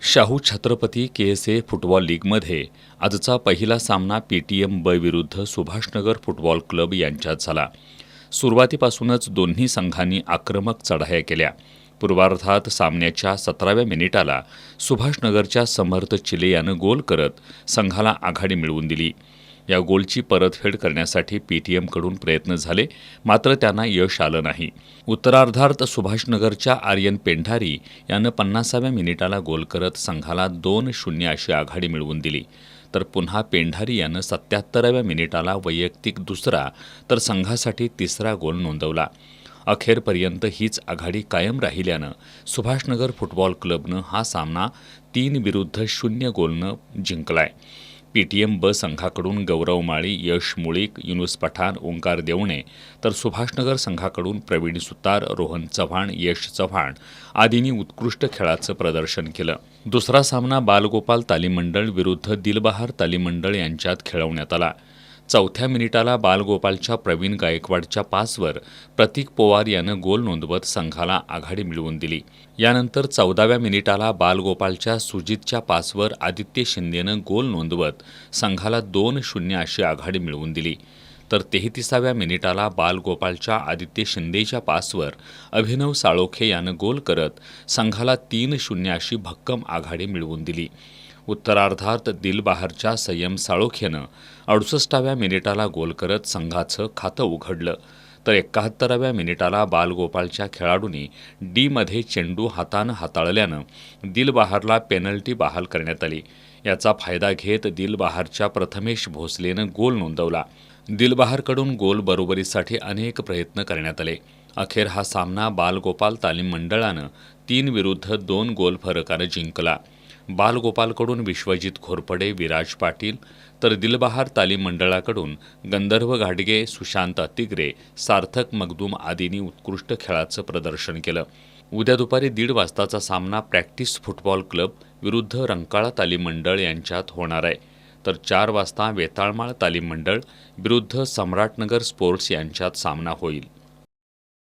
Shahu Chhatrapati के.एस.ए. Football लीगमध्ये आजचा पहिला सामना पीटीएम ब विरुद्ध सुभाषनगर फुटबॉल क्लब यांच्यात झाला. सुरुवातीपासूनच दोन्ही संघांनी आक्रमक चढाया केल्या. पूर्वार्धात सामन्याच्या 17व्या मिनिटाला सुभाषनगरच्या समर्थ चिले यानं गोल करत संघाला आघाडी मिळवून दिली. या गोलची परतफेड करण्यासाठी पीटीएमकडून प्रयत्न झाले, मात्र त्यांना यश आलं नाही. उत्तरार्धात सुभाषनगरच्या आर्यन पेंढारी यानं 50व्या मिनिटाला गोल करत संघाला 2-0 अशी आघाडी मिळवून दिली. तर पुन्हा पेंढारी यानं 77व्या मिनिटाला वैयक्तिक दुसरा तर संघासाठी तिसरा गोल नोंदवला. अखेरपर्यंत हीच आघाडी कायम राहिल्यानं सुभाषनगर फुटबॉल क्लबनं हा सामना 3-0 गोलनं जिंकलाय. पीटीएम ब संघाकडून गौरव माळी, यश मुळीक, युनुस पठाण, ओंकार देवणे तर सुभाषनगर संघाकडून प्रवीण सुतार, रोहन चव्हाण, यश चव्हाण आदींनी उत्कृष्ट खेळाचं प्रदर्शन केलं. दुसरा सामना बालगोपाल तालीम मंडळ विरुद्ध दिलबहार तालीम मंडळ यांच्यात खेळवण्यात आला. 4थ्या मिनिटाला बालगोपालच्या प्रवीण गायकवाडच्या पासवर प्रतीक पोवार यानं गोल नोंदवत संघाला आघाडी मिळवून दिली. यानंतर 14व्या मिनिटाला बालगोपालच्या सुजितच्या पासवर आदित्य शिंदेनं गोल नोंदवत संघाला 2-0 अशी आघाडी मिळवून दिली. तर 33व्या मिनिटाला बालगोपालच्या आदित्य शिंदेच्या पासवर अभिनव साळोखे यानं गोल करत संघाला 3-0 अशी भक्कम आघाडी मिळवून दिली. उत्तरार्धात दिलबहारच्या संयम साळोखेनं 68व्या मिनिटाला गोल करत संघाचं खातं उघडलं. तर 71व्या मिनिटाला बालगोपालच्या खेळाडूंनी डीमध्ये चेंडू हातानं हाताळल्यानं दिलबहारला पेनल्टी बहाल करण्यात आली. याचा फायदा घेत दिलबहारच्या प्रथमेश भोसलेनं गोल नोंदवला. दिलबहारकडून गोल बरोबरीसाठी अनेक प्रयत्न करण्यात आले. अखेर हा सामना बालगोपाल तालीम मंडळानं 3-2 गोल फरकानं जिंकला. बालगोपालकडून विश्वजित घोरपडे, विराज पाटील तर दिलबहार तालीम मंडळाकडून गंधर्व घाडगे, सुशांत अतिग्रे, सार्थक मगदूम आदींनी उत्कृष्ट खेळाचं प्रदर्शन केलं. उद्या दुपारी 1:30 वाजताचा सामना प्रॅक्टिस फुटबॉल क्लब विरुद्ध रंकाळा तालीम मंडळ यांच्यात होणार आहे. तर 4 वाजता वेताळमाळ तालीम मंडळ विरुद्ध सम्राटनगर स्पोर्ट्स यांच्यात सामना होईल.